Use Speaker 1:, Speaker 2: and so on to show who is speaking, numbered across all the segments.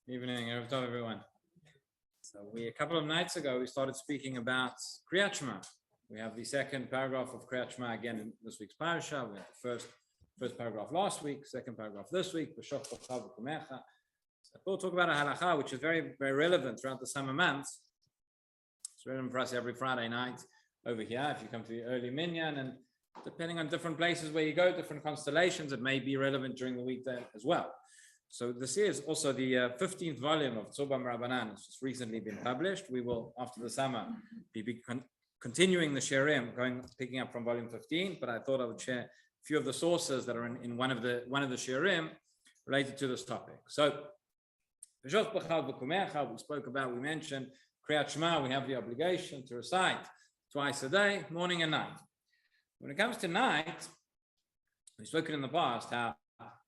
Speaker 1: Evening, everyone. So a couple of nights ago, we started speaking about Kriyat Shema. We have the second paragraph of Kriyat Shema again in this week's parasha. We had the first paragraph last week, second paragraph this week. So I will talk about a halacha which is very, very relevant throughout the summer months. It's relevant for us every Friday night over here. If you come to the early minyan, and depending on different places where you go, different constellations, it may be relevant during the weekday as well. So this is also the 15th volume of Tzubam Rabbanan. It's just recently been published. We will, after the summer, be continuing the Shiurim, picking up from volume 15. But I thought I would share a few of the sources that are in one of the Shiurim related to this topic. So, we spoke about, we mentioned Kriyat Shema. We have the obligation to recite twice a day, morning and night. When it comes to night, we've spoken in the past how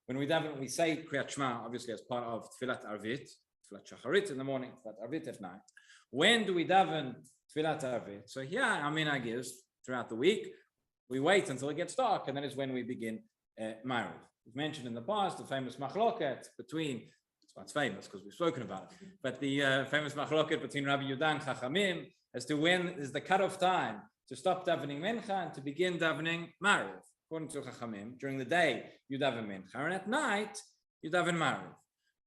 Speaker 1: when we say Kriyat Shema, obviously as part of Tfilat Arvit, Tfilat Shacharit in the morning, Tfilat Arvit at night. When do we daven Tfilat Arvit? So here, our minhag is throughout the week, we wait until it gets dark, and that is when we begin Maariv. We've mentioned in the past the famous machloket between, it's famous because we've spoken about it, but the famous machloket between Rabbi Yehuda and Chachamim as to when is the cutoff time to stop davening Mincha and to begin davening Maariv. According to Chachamim, during the day you daven Mincha, and at night you daven Maariv.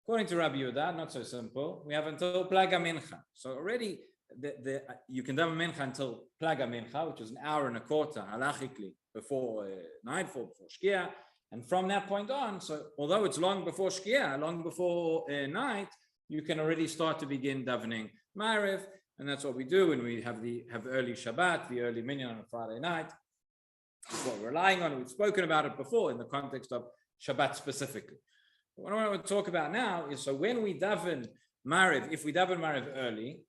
Speaker 1: According to Rabbi Yehuda, not so simple. We have until Plaga Mincha. So already you can daven Mincha until Plaga Mincha, which is an hour and a quarter halachically before nightfall, before Shkia, and from that point on. So although it's long before Shkia, long before night, you can already start to begin davening Maariv, and that's what we do when we have early Shabbat, the early minyan on a Friday night. That's what we're relying on. We've spoken about it before in the context of Shabbat specifically. But what I want to talk about now is, so when we daven Maariv, if we daven Maariv early,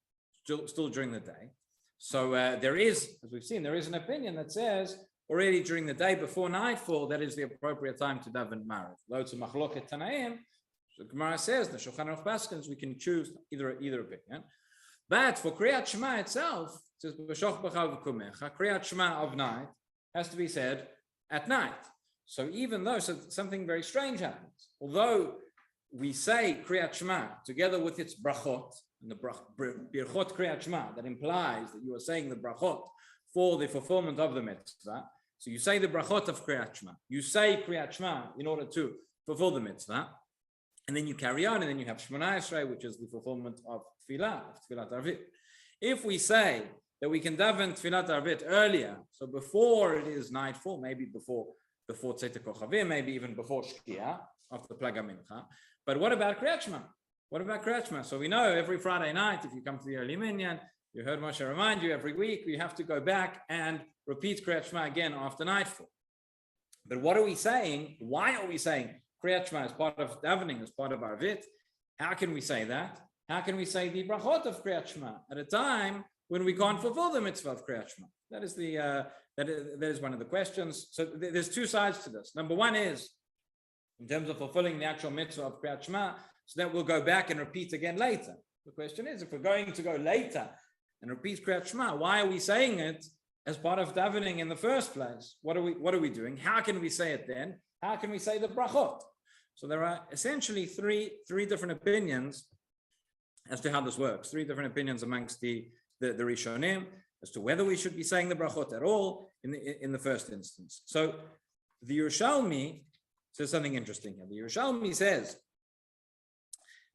Speaker 1: still during the day, so there is, as we've seen, there is an opinion that says already during the day before nightfall, that is the appropriate time to daven Maariv. Though it's a machloket Tanaim, so the Gemara says, the Shulchan Aruch Paskins, we can choose either opinion. But for Kriyat Shema itself, it says, Kriyat Shema of night, has to be said at night. So even though something very strange happens, although we say Kriyat Shema together with its brachot, and the birchot Kriyat Shema, that implies that you are saying the brachot for the fulfillment of the mitzvah. So you say the brachot of Kriyat Shema. You say Kriyat Shema in order to fulfill the mitzvah, and then you carry on, and then you have Shmoneh Esrei, which is the fulfillment of Tfilat Arvit. If we say that we can daven Tfilat Arvit earlier, so before it is nightfall, maybe before Tzeit Kochavim, maybe even before Shkia, after Plaga Mincha. But what about Kriyat Shema? What about Kriyat Shema? So we know every Friday night, if you come to the early minyan, you heard Moshe remind you every week, you have to go back and repeat Kriyat Shema again after nightfall. But what are we saying? Why are we saying Kriyat Shema as part of davening, as part of Arvit? How can we say that? How can we say the brachot of Kriyat Shema at a time when we can't fulfill the mitzvah of Kriyat Shema? That is one of the questions. So there's two sides to this. Number one is, in terms of fulfilling the actual mitzvah of Kriyat Shema, so that we'll go back and repeat again later. The question is, if we're going to go later and repeat Kriyat Shema, why are we saying it as part of davening in the first place? What are we doing? How can we say it then? How can we say the brachot? So there are essentially three different opinions as to how this works. Three different opinions amongst the Rishonim as to whether we should be saying the brachot at all in the first instance. So the Yerushalmi says something interesting here. The Yerushalmi says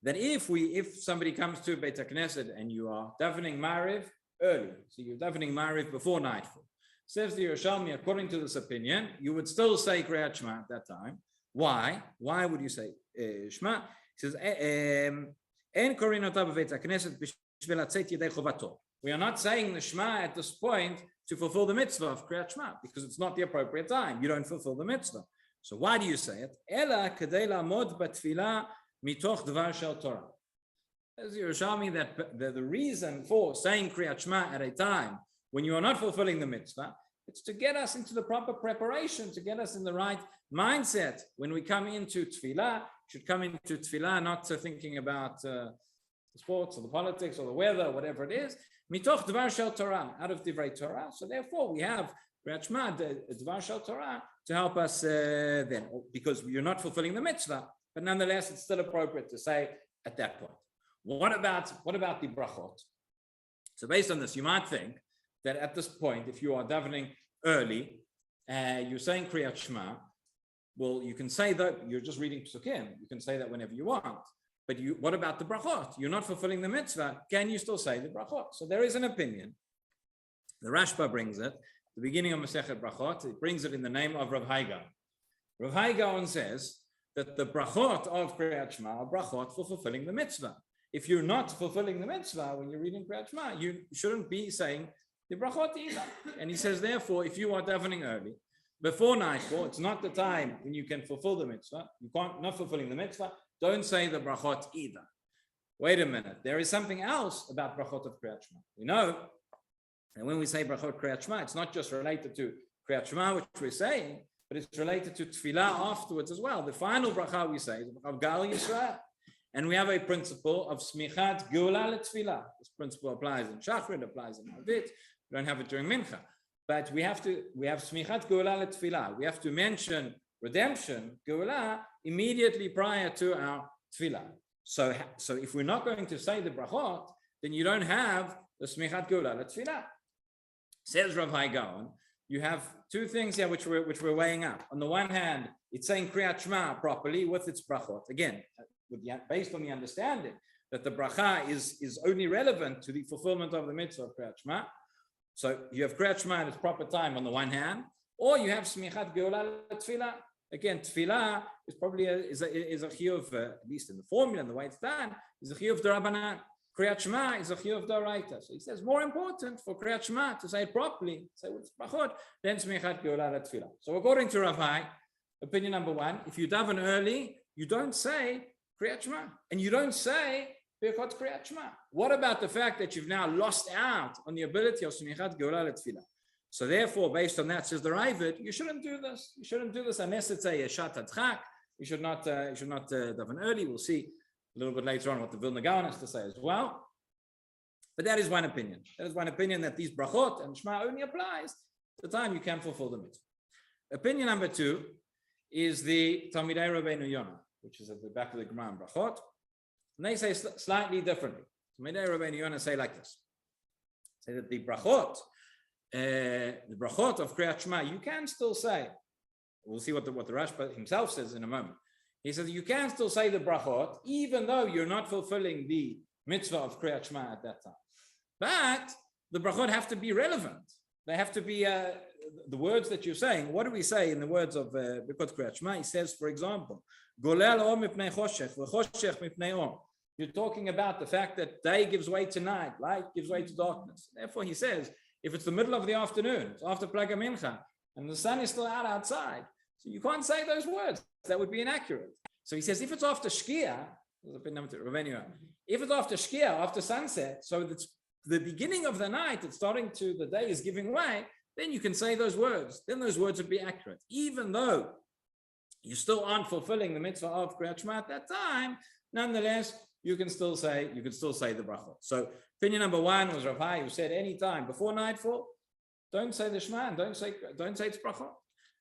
Speaker 1: that if somebody comes to Beit HaKnesset and you are davening Maariv early, so you're davening Maariv before nightfall, says the Yerushalmi, according to this opinion, you would still say Kriyat Shema at that time. Why? Why would you say Shema? He says, we are not saying the Shema at this point to fulfill the mitzvah of Kriyat Shema, because it's not the appropriate time. You don't fulfill the mitzvah. So why do you say it? Ela kedei la'amod b'tfilah mitoch dvar shel Torah. As Yerushalmi, that the reason for saying Kriyat Shema at a time when you are not fulfilling the mitzvah It's to get us into the proper preparation, to get us in the right mindset. When we come into tefillah, should come into tefillah not to thinking about the sports or the politics or the weather, or whatever it is. Mitoch dvar shel Torah, out of divrei Torah. So therefore, we have Kriyat Shema, dvar shel Torah, to help us then, because you're not fulfilling the mitzvah, but nonetheless, it's still appropriate to say at that point. What about the brachot? So based on this, you might think that at this point, if you are davening early, you're saying Kriyat Shema, well, you can say that you're just reading psukim. You can say that whenever you want. But what about the brachot? You're not fulfilling the mitzvah. Can you still say the brachot? So there is an opinion. The Rashba brings it, the beginning of Masechet Brachot. It brings it in the name of Rav Hai Gaon. Rav Hai Gaon says that the brachot of Kriyat Shema are brachot for fulfilling the mitzvah. If you're not fulfilling the mitzvah when you're reading Kriyat Shema, you shouldn't be saying the brachot either. And he says, therefore, if you are davening early, before nightfall, it's not the time when you can fulfill the mitzvah. You can't, not fulfilling the mitzvah, don't say the brachot either. Wait a minute. There is something else about brachot of Kriyat Shema. We know, and when we say brachot Kriyat Shema, it's not just related to Kriyat Shema, which we're saying, but it's related to tefillah afterwards as well. The final bracha we say is of Gal Yisrael. And we have a principle of smichat geula letefillah. This principle applies in Shachar, it applies in Arvit. We don't have it during Mincha. But we have smichat geula letefillah. We have to mention redemption, geula, immediately prior to our tefillah. So if we're not going to say the brachot, then you don't have the smichat geula letefillah. Says Rav Hai Gaon, you have two things here which we're weighing up. On the one hand, it's saying Kriyat Shema properly with its brachot. Again, based on the understanding that the bracha is only relevant to the fulfillment of the mitzvah of Kriyat Shema. So you have Kriyat Shema in its proper time on the one hand, or you have smichat geula tefillah. Again, tefillah is probably a chiyuv, at least in the formula and the way it's done, is a chiyuv d'Rabbanan. Kriyat Shema is a chiyuv d'Oraita. So he says more important for Kriyat Shema to say it properly, say with brachot, than smichat geula tefillah. So according to Rav Hai, opinion number one, if you daven early, you don't say Kriyat Shema, and you don't say Birkot Kriyat Shema. What about the fact that you've now lost out on the ability of Smichat Geula Letfilah? So therefore, based on that, says the Ravid, you shouldn't do this. You shouldn't do this unless it's a Shat Adchak. You should not daven early. We'll see a little bit later on what the Vilna Gaon has to say as well. But that is one opinion. That is one opinion, that these brachot and Shema only applies the time you can fulfill the mitzvah. Opinion number two is the Talmidei Rabbeinu Yonah, which is at the back of the Gemara in Brachot. And they say slightly differently. Talmidei Rabbeinu Yonah say like this. Say that the brachot of Kriyat Shema, you can still say, we'll see what the Rashba himself says in a moment. He says you can still say the brachot, even though you're not fulfilling the mitzvah of Kriyat Shema at that time. But the brachot have to be relevant. They have to be the words that you're saying. What do we say in the words of Birkot Kriyat Shema? He says, for example, Golel or mipnei choshech, v'choshech mipnei or. You're talking about the fact that day gives way to night, light gives way to darkness. Therefore, he says, if it's the middle of the afternoon, it's after Plaga Mincha, and the sun is still outside, so you can't say those words. That would be inaccurate. So he says, if it's after Shkia, if it's after Shkia, after sunset, so it's the beginning of the night, the day is giving way, then you can say those words. Then those words would be accurate. Even though you still aren't fulfilling the mitzvah of Kriyat Shema at that time, nonetheless, you can still say the brachot. So opinion number one was Rav Hai, who said any time before nightfall, don't say the Shema and don't say its brachot.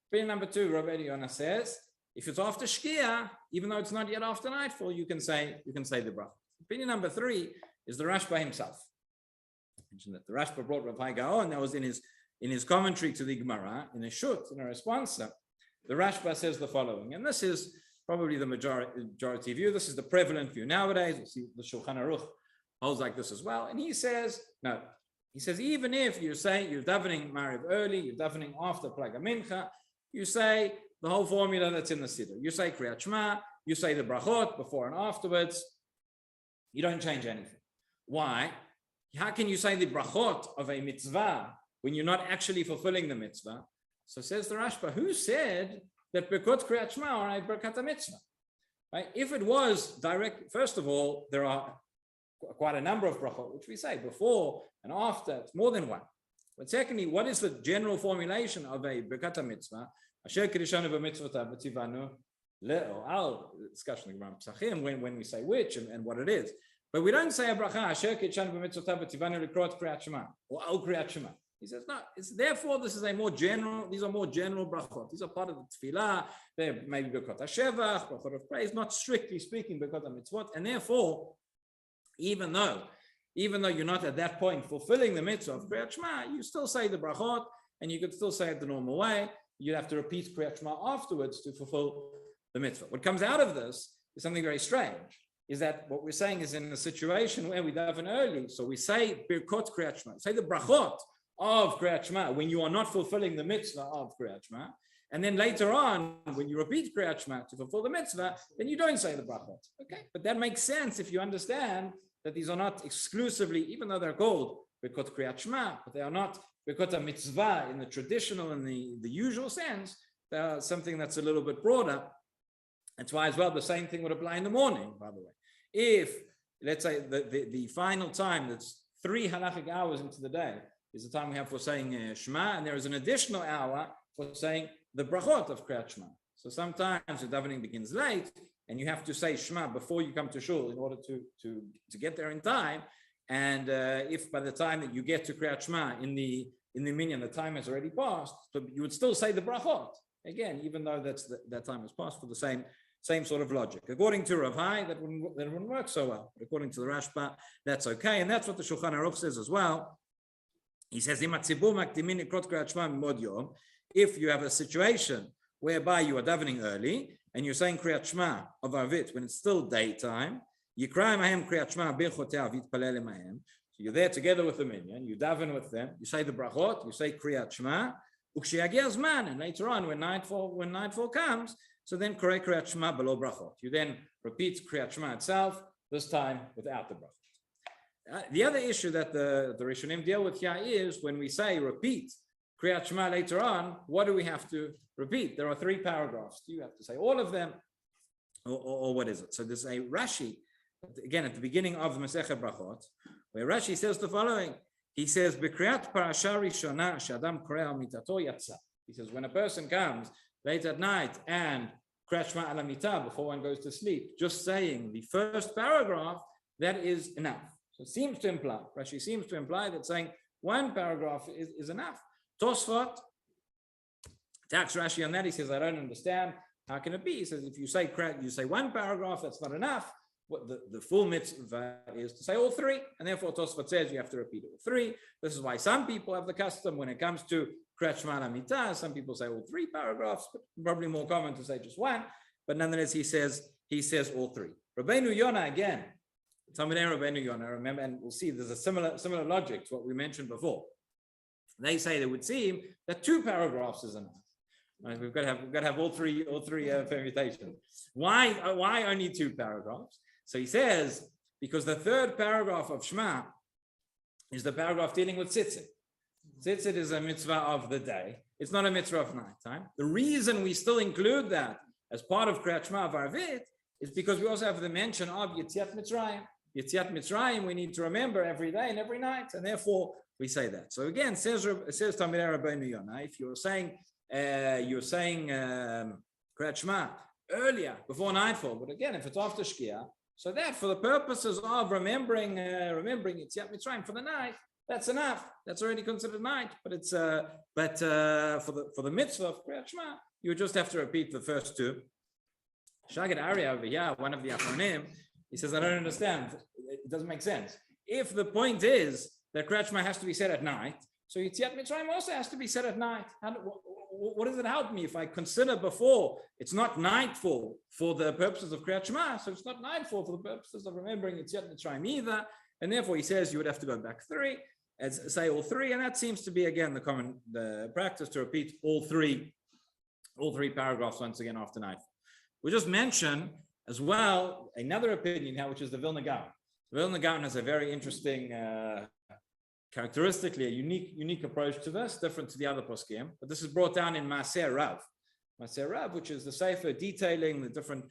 Speaker 1: Opinion number two, Rabbi Yonah says, if it's after Shkia, even though it's not yet after nightfall, you can say the brachot. Opinion number three is the Rashba himself. I mentioned that the Rashba brought Rav Hai Gaon. That was in his commentary to the Gemara, in a shut, in a response. The Rashba says the following, and this is probably the majority view. This is the prevalent view nowadays. We see the Shulchan Aruch holds like this as well. And he says, no. He says, even if you say you're davening Maariv early, you're davening after Plaga Mincha, you say the whole formula that's in the Siddur. You say Kriyat Shema, you say the brachot before and afterwards. You don't change anything. Why? How can you say the brachot of a mitzvah when you're not actually fulfilling the mitzvah? So says the Rashba, who said that Birkot Kriyat Shema are a Birkat mitzvah? Right? If it was direct, first of all, there are quite a number of brachot, which we say before and after, it's more than one. But secondly, what is the general formulation of a Birkat mitzvah? Asher Kedishanu b'mitzvotav v'tzivanu le'o. Al discussion around Pesachim when we say which and what it is. But we don't say a bracha Asher Kedishanu b'mitzvotav v'tzivanu le'krot Kriyat Shema or Al Kriyat Shema. He says no. It's therefore this is a more general. These are more general brachot. These are part of the tefillah. They're maybe Birkat Hashevach, brachot of praise, not strictly speaking Birkat mitzvot. And therefore, even though you're not at that point fulfilling the mitzvah of Kriyat Shema, you still say the brachot, and you could still say it the normal way. You have to repeat Kriyat Shema afterwards to fulfill the mitzvah. What comes out of this is something very strange, is that what we're saying is in a situation where we daven early, so we say Birkot Kriyat Shema, say the brachot of Kriyat Shema when you are not fulfilling the mitzvah of Kriyat Shema, and then later on, when you repeat Kriyat Shema to fulfill the mitzvah, then you don't say the brachot. Okay, but that makes sense if you understand that these are not exclusively, even though they're called Birkot Kriyat Shema, but they are not Birkot mitzvah in the traditional and the usual sense. They are something that's a little bit broader. That's why as well the same thing would apply in the morning, by the way. If, let's say, the final time that's 3 halachic hours into the day is the time we have for saying Shema, and there is an additional hour for saying the brachot of Kriyat Shema. So sometimes the davening begins late, and you have to say Shema before you come to shul in order to get there in time. And if by the time that you get to Kriyat Shema in the minyan, the time has already passed, so you would still say the brachot again, even though that time has passed, for the same sort of logic. According to Rav Hai, that wouldn't work so well. But according to the Rashba, that's okay, and that's what the Shulchan Aruch says as well. He says, if you have a situation whereby you are davening early and you're saying Kriyat Shema of Arvit when it's still daytime, so you're there together with the minyan, you daven with them, you say the brachot, you say Kriyat Shema, and later on when nightfall comes, so then Kriyat Shema below brachot. You then repeat Kriyat Shema itself, this time without the brachot. The other issue that the Rishonim deal with here is when we say repeat Kriyat Shema later on, what do we have to repeat? There are 3 paragraphs. Do you have to say all of them, or what is it? So there's a Rashi, again at the beginning of the Masechet Brachot, where Rashi says the following. He says, "B'kriyat parasha rishona she'adam koreh al mitato yatsa." He says, when a person comes late at night and Kriyat Shema al mitah before one goes to sleep, just saying the first paragraph, that is enough. So it seems to imply, Rashi seems to imply that saying 1 paragraph is enough. Tosfot attacks Rashi on that. He says, I don't understand. How can it be? He says, if you say 1 paragraph, that's not enough. What the full mitzvah is to say all 3, and therefore Tosfot says you have to repeat all 3. This is why some people have the custom when it comes to Kriyat Shema Mitah. Some people say all 3 paragraphs, but probably more common to say just 1. But nonetheless, he says all 3. Rabbeinu Yonah again. Talmidei Rabbeinu Yonah, remember, and we'll see there's a similar logic to what we mentioned before. They say it would seem that 2 paragraphs is enough. Right? We've got to have all three permutations. Why only 2 paragraphs? So he says because the 3rd paragraph of Shema is the paragraph dealing with tzitzit. Tzitzit is a mitzvah of the day. It's not a mitzvah of nighttime. The reason we still include that as part of Kriyat Shema of Arvit is because we also have the mention of Yetziat Mitzrayim. Yetziat Mitzrayim we need to remember every day and every night, and therefore we say that. So again, says Talmidei Rabbeinu Yonah, if you're saying Kriyat Shema earlier, before nightfall, but again, if it's after Shkia, so that for the purposes of remembering Yetziat Mitzrayim for the night, that's enough. That's already considered night. But it's for the mitzvah of Kriyat Shema, you just have to repeat the first 2. Shagad Arya over here, one of the Achronim, he says, I don't understand. It doesn't make sense. If the point is that Kriyat Shema has to be said at night, so Yetziat Mitzrayim also has to be said at night. What does it help me if I consider before it's not nightfall for the purposes of Kriyat Shema, so it's not nightfall for the purposes of remembering Yetziat Mitzrayim either, and therefore he says you would have to go back 3, say all 3, and that seems to be again the practice to repeat all three paragraphs once again after nightfall. We just mention as well another opinion here, which is the Vilna Gaon. The Vilna Gaon has a very interesting, characteristically a unique approach to this, different to the other poskim. But this is brought down in Maaser Rav. Maaser Rav, which is the sefer detailing the different.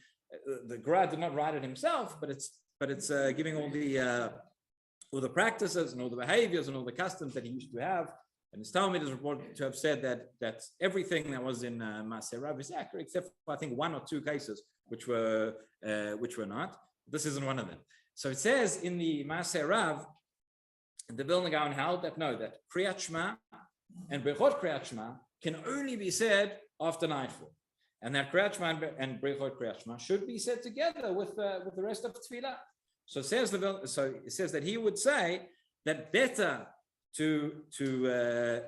Speaker 1: The Gra did not write it himself, but it's giving all the practices and all the behaviors and all the customs that he used to have And it's Talmud is reported to have said that everything that was in Maaseh Rav is accurate, except for I think 1 or 2 cases which were not. This isn't one of them. So it says in the Maaseh Rav, the Vilna Gaon held that that Kriyat Shema and Brechot Kriyat Shema can only be said after nightfall, and that Kriyat Shema and Brechot Kriyat Shema should be said together with the rest of Tefillah. So it says that he would say that better to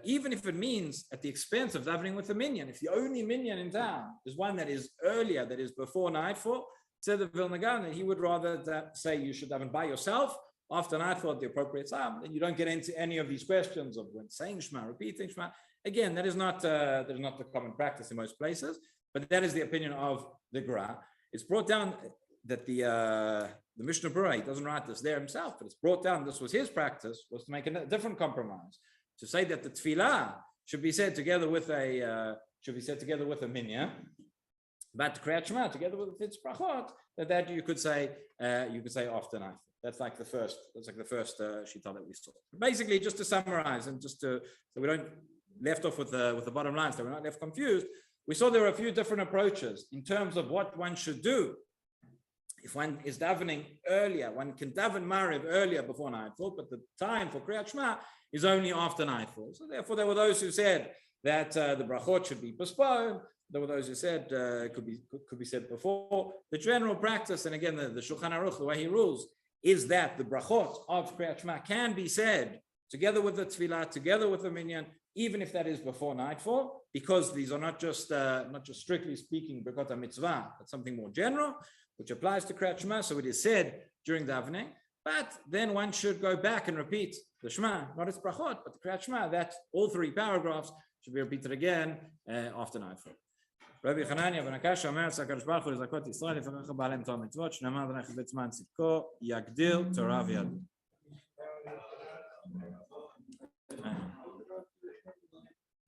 Speaker 1: even if it means at the expense of davening with a minyan, if the only minyan in town is one that is earlier, that is before nightfall, said the Vilna Gaon that he would rather say you should daven by yourself after nightfall at the appropriate time, then you don't get into any of these questions of when saying Shema, repeating Shema. Again, that is not the common practice in most places, but that is the opinion of the Gra. It's brought down that the Mishnah Berurah, he doesn't write this there himself, but it's brought down, this was his practice, was to make a different compromise, to say that the Tefillah should be said together with a minyan, but Kriyat Shema together with its brachot, that you could say after night. That's like the first shita that we saw. Basically, just to summarize and just so we don't left off with the bottom line, so we're not left confused. We saw there are a few different approaches in terms of what one should do. If one is davening earlier, one can daven Maariv earlier before nightfall, but the time for Kriyat Shema is only after nightfall. So therefore, there were those who said that the brachot should be postponed. There were those who said could be said before. The general practice, and again, the Shulchan Aruch, the way he rules, is that the brachot of Kriyat Shema can be said together with the tefillah, together with the minyan, even if that is before nightfall, because these are not just strictly speaking brachot mitzvah, but something more general, which applies to Kriyat Shema. So it is said during davening, but then one should go back and repeat the Shema, not its brachot, but the Kriyat Shema. That all 3 paragraphs should be repeated again after nightfall. Rabbi Hanania ben Akasha אומר שהקדוש ברוך הוא לזכות ישראל לפניך בעלי תורה מצוות שנאמר ונכבד זמן צדקו יגדיל תורה וידע.